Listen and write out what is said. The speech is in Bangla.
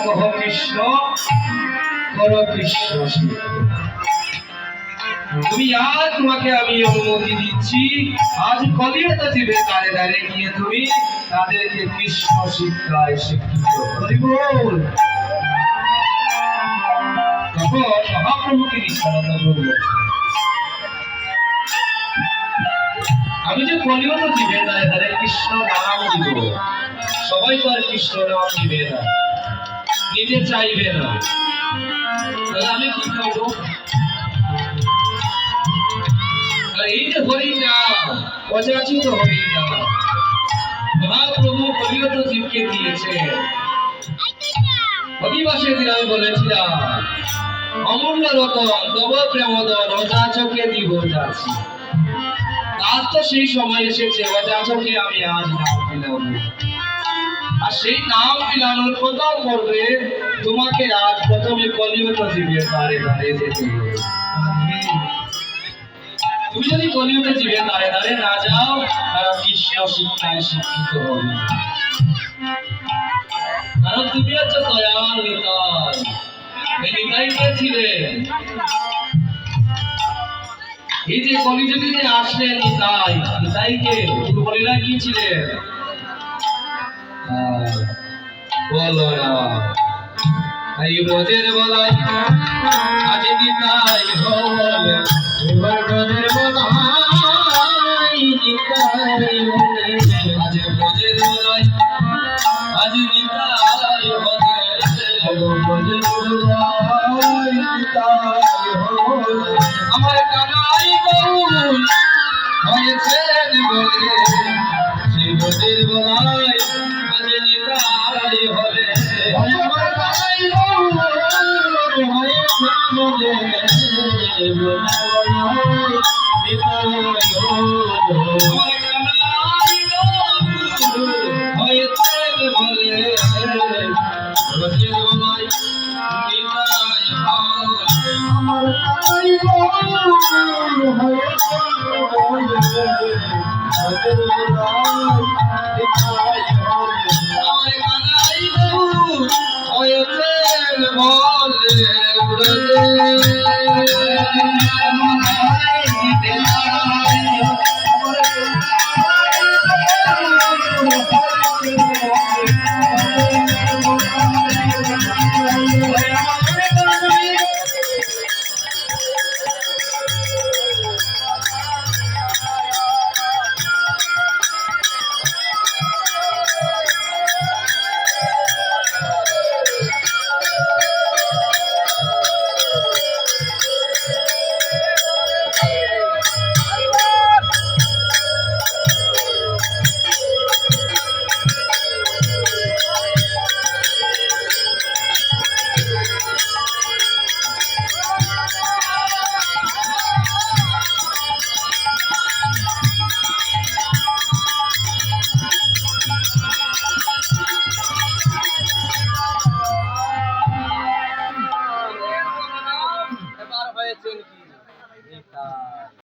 কহ কৃষ্ণ কর কৃষ্ণ শিব। তুমি আজ তোমাকে আমি অনুমতি দিচ্ছি, আজ কলিয়ত জীবের দ্বারে দ্বারে গিয়ে তুমি তাদেরকে কৃষ্ণ শিক্ষায় শিক্ষিত বল। তখন মহাপ্রভুকে নিত্যানন্দ প্রভু আমি যে কলিয়ত জীবের দ্বারে দ্বারে কৃষ্ণ নাম দিব, সবাই তো আর কৃষ্ণ নাম দিবে না, নিতে চাইবে না, তাহলে আমি কি করবো? এই যে হরি নাম অযাচিত হরি নাম মহাপ্রভু কলিয়ত জীবকে দিয়েছে। অধিবাসের দিন আমি বলেছিলাম অমূল্য রতন তব প্রেমদন অযাচকে দিব যাচ্ছি। আজ তো সেই সময় এসেছে, অযাচকে আমি আজ নাম দিলাম, আর সেই নাম বিলানোর কথা করবে তোমাকে আজ প্রথমে কলিয়ত জীবের দ্বারে দ্বারে যেতে হবে। তুমি যদি কলিয়ত জীবের দ্বারে দ্বারে না যাও, তারা কৃষ্ণ শিক্ষায় শিক্ষিত হবে। কারণ তুমি হচ্ছে দয়াল নিতাই। এই নিতাই কে ছিলেন? এই যে কলিযুগে যে আসলেন নিতাই, নিতাই কে? বলিলা কি ছিলেন? বলো না এই ব্রজের বলাই আজ নিতাই হল, এবার ব্রজের বলাই নিতাই হল, আজ ব্রজের বলাই আজ নিতাই হল, ব্রজের বলাই নিতাই হল। আমার কানাই গৌর হয়েছে বলে সেই ব্রজের বলাই আজ নিতাই হলে, আমার কানাই গৌর হয়েছে বলে ব্রজের বলাই নিতাই হল, আমার কানাই গৌর হয়েছে বলে ব্রজের বলাই নিতাই হল, আমার কানাই গৌর হয়েছে বলে ব্রজের বলাই নিতাই হল, আমার কানাই গৌর হয়েছে বলে